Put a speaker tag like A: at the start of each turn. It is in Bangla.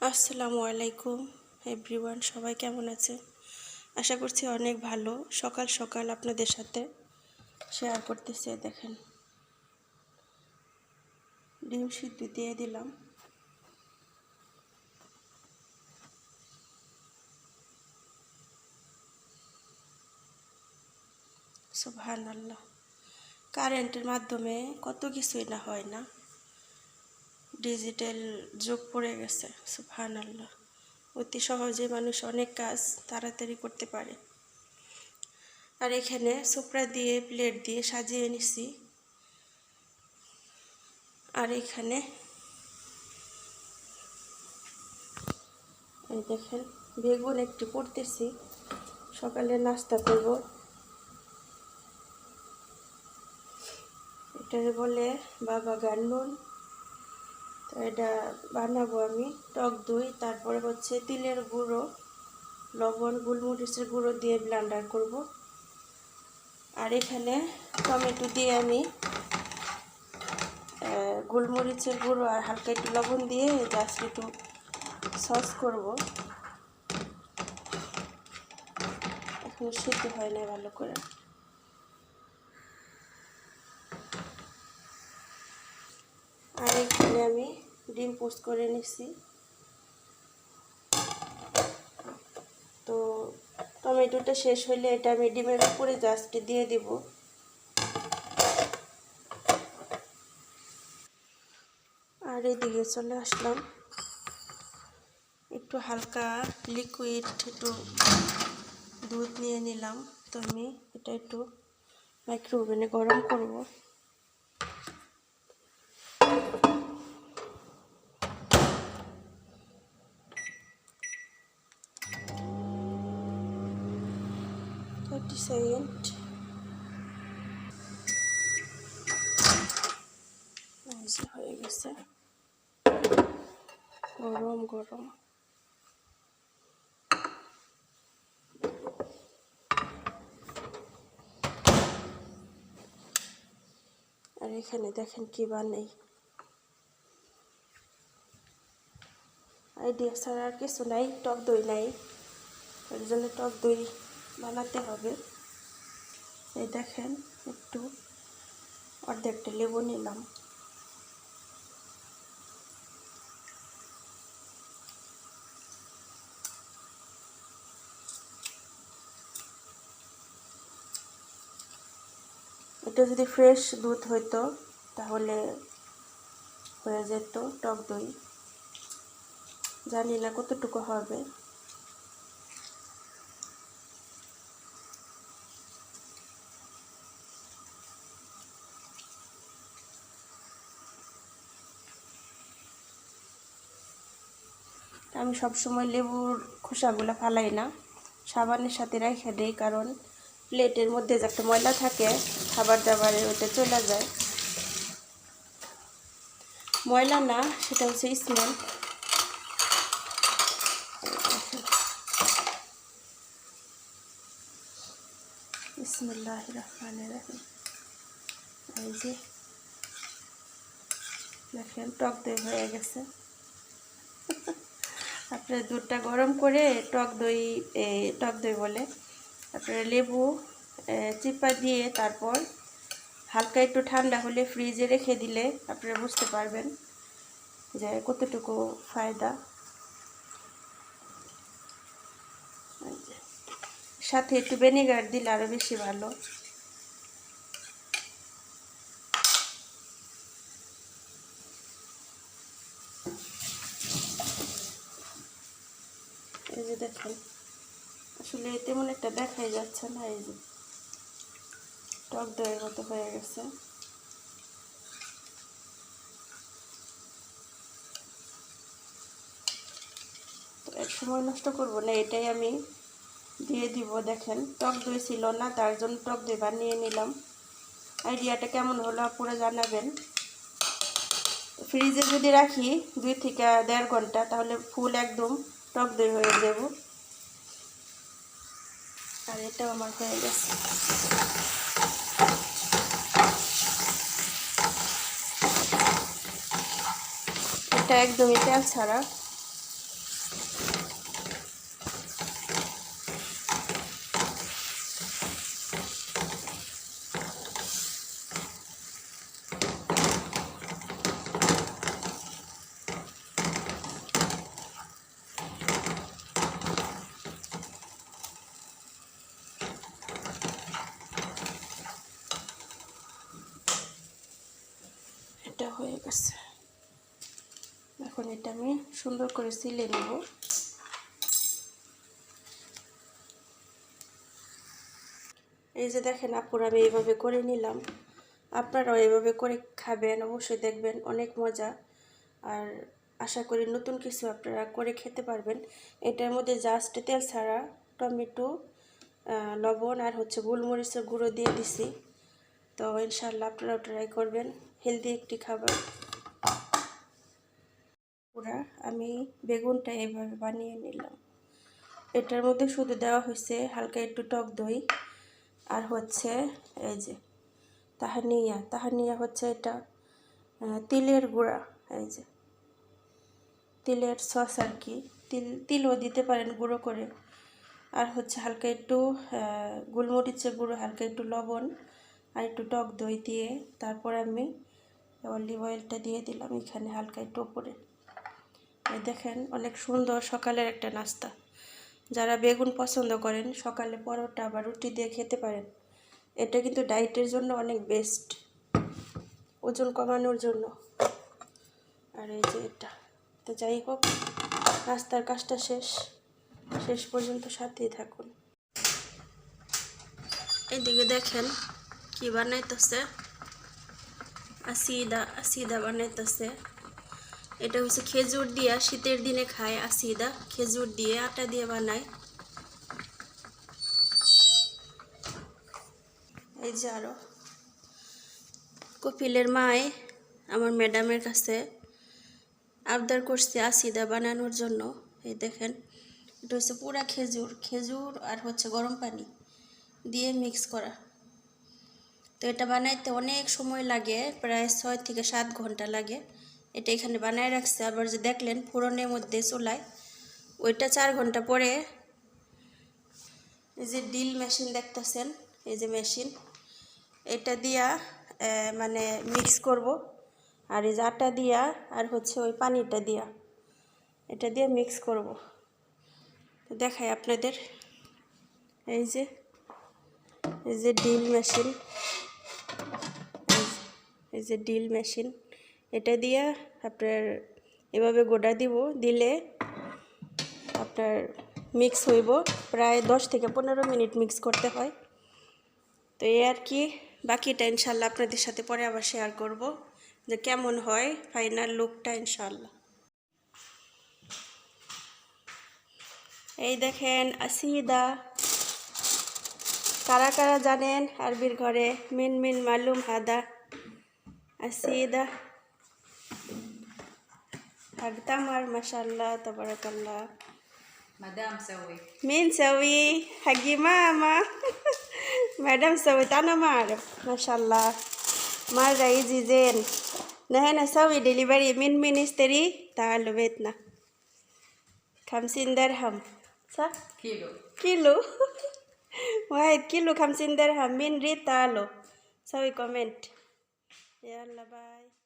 A: আসসালামু আলাইকুম এভরিওয়ান, সবাই কেমন আছে? আশা করছি অনেক ভালো। সকাল সকাল আপনাদের সাথে শেয়ার করতেছি। দেখেন, ডিম সিদ্ধ দিয়ে দিলাম। সুবহানাল্লাহ, কারেন্টের মাধ্যমে কত কিছুই না হয় না। ডিজিটাল যুগ পড়ে গেছে। সুবহানাল্লাহ, অতি সহজে মানুষ অনেক কাজ তাড়াতাড়ি করতে পারে। আর এখানে সুপড়া দিয়ে প্লেট দিয়ে সাজিয়ে নিছি। আর এখানে এই দেখেন, বেগুন একটু করতেছি, সকালে নাস্তা করব। এটাকে বলে বাবা গান্ডুন। তো এটা বানাবো আমি টক দই, তারপরে হচ্ছে তিলের গুঁড়ো, লবণ, গোলমরিচের গুঁড়ো দিয়ে ব্লেন্ডার করব। আর এখানে টমেটো দিয়ে আমি গোলমরিচের গুঁড়ো আর হালকা একটু লবণ দিয়ে জাস্ট একটু সস করব। এখন সিদ্ধ হয় না ভালো করে। আর এখানে আমি ডিম পোস্ট করে নিছি। তো টমেটোটা শেষ হলে এটা আমি ডিমের উপরে জাস্ট দিয়ে দিব। আর এদিকে চলে আসলাম, একটু হালকা লিকুইড একটু দুধ নিয়ে নিলাম। তো আমি এটা একটু মাইক্রো ওভেনে গরম করব। সেকেন্ড হয়ে গেছে, গরম গরম। আর এখানে দেখেন কি বানাই, আইডিয়া ছাড়া আর কিছু নাই, টক দই নাই, এর জন্য টক দই বানাতে হবে। এই দেখেন, একটু অর্ধেকটা লেবু নিলাম। এটা যদি ফ্রেশ দুধ হইতো তাহলে হয়ে যেত টক দই, জানি না কতটুকু হবে। আমি সবসময় লেবুর খোসাগুলো ফালাই না, সাবানের সাথে রেখে দিই, কারণ প্লেটের মধ্যে যে একটা ময়লা থাকে খাবার দাবারের, ওটা চলে যায়। ময়লা না, সেটা হচ্ছে স্মেল। বিসমিল্লাহির রহমানির রহিম। এই যে দেখেন, টক দই হয়ে গেছে। তারপরে দুধটা গরম করে টক দই বলে, তারপরে লেবু চিপা দিয়ে তারপর হালকা একটু ঠান্ডা হলে ফ্রিজে রেখে দিলে আপনারা বুঝতে পারবেন যে কতটুকু ফায়দা। সাথে একটু ভিনেগার দিলে আরও বেশি ভালো। এই যে দেখেন, আসলে তেমন একটা দেখাই যাচ্ছে না, এই যে টক দইয়ের মতো হয়ে গেছে। তো এক সময় নষ্ট করব না, এটাই আমি দিয়ে দিব। দেখেন, টক দই ছিল না, তার জন্য টক দই বানিয়ে নিলাম। আইডিয়াটা কেমন হলো আপনারা জানাবেন। ফ্রিজে যদি রাখি 2 থেকে 1.5 ঘন্টা, তাহলে ফুল একদম টক দই হয়ে যাব। আর এটাও আমার হয়ে গেছে। এটা একদমই তেল ছাড়া। গেছে। এখন এটা আমি সুন্দর করে সিলে নেব। এই যে দেখেন আপুরা, আমি এইভাবে করে নিলাম। আপনারাও এইভাবে করে খাবেন, অবশ্যই দেখবেন অনেক মজা। আর আশা করি নতুন কিছু আপনারা করে খেতে পারবেন। এটার মধ্যে জাস্ট তেল ছাড়া টমেটো, লবণ আর হচ্ছে গোলমরিচের গুঁড়ো দিয়ে দিছি। তো ইনশাআল্লাহ আপনারাও ট্রাই করবেন, হেলদি একটি খাবার। পুরা আমি বেগুনটা এভাবে বানিয়ে নিলাম। এটার মধ্যে শুধু দেওয়া হয়েছে হালকা একটু টক দই আর হচ্ছে এই যে তাহানিয়া হচ্ছে এটা তিলের গুঁড়া, এই যে তিলের সস আর কি, তিলও দিতে পারেন গুঁড়ো করে। আর হচ্ছে হালকা একটু গোলমরিচের গুঁড়ো, হালকা একটু লবণ আর একটু টক দই দিয়ে তারপর আমি অলিভ অয়েলটা দিয়ে দিলাম এখানে হালকা একটু উপরে। দেখেন অনেক সুন্দর সকালের একটা নাস্তা। যারা বেগুন পছন্দ করেন সকালে পরোটা বা রুটি দিয়ে খেতে পারেন। এটা কিন্তু ডায়েটের জন্য অনেক বেস্ট, ওজন কমানোর জন্য। আর এই যে এটা তো যাই হোক, নাস্তার কাজটা শেষ পর্যন্ত সাথেই থাকুন। এইদিকে দেখেন কি বানাইতেছে, আসিদা বানাইতেছে। এটা হচ্ছে খেজুর দিয়া, শীতের দিনে খায় আসিদা, খেজুর দিয়ে আটা দিয়ে বানায়। এই যে আরো কপিলের মায় আমার ম্যাডামের কাছে আবদার করছে আসিদা বানানোর জন্য। এই দেখেন এটা হচ্ছে পুরা খেজুর আর হচ্ছে গরম পানি দিয়ে মিক্স করা। তো এটা বানাইতে অনেক সময় লাগে, প্রায় 6 থেকে 7 ঘন্টা লাগে। এটা এখানে বানায় রাখছে। আবার যে দেখলেন ফোড়নের মধ্যে চুলায়, ওইটা 4 ঘন্টা পরে এই যে ডিল মেশিন দেখতেছেন, এই যে মেশিন, এটা দিয়া মানে মিক্স করব। আর এই যে আটা দিয়া আর হচ্ছে ওই পানিটা দিয়া এটা দিয়ে মিক্স করব। তো দেখাই আপনাদের, এই যে ডিল মেশিন, এই যে ডিল মেশিন, এটা দিয়া আপনার এভাবে গোটা দিলে আপনার মিক্স হইব। প্রায় 10 থেকে 15 মিনিট মিক্স করতে হয়। তো এই আর কি, বাকিটা ইনশাল্লাহ আপনাদের সাথে পরে আবার শেয়ার করব যে কেমন হয় ফাইনাল লুকটা ইনশাল্লাহ। এই দেখেন আসিদা, কারা কারা জানেন আরবির ঘরে মিন মালুম হাদা আসিদা একদমর মাশাআল্লাহ তাবারাকাল্লাহ।
B: مدام سوي
A: مين سوي حقي ماما مدام سويت انا ما اعرف ما شاء الله مرة يجي زين نحن نسوي دليفري من يشتري تعالوا بيتنا 50 درهم صح كيلو واحد كيلو 50 درهم من ريت تعالوا سوي كومنت يلا باي.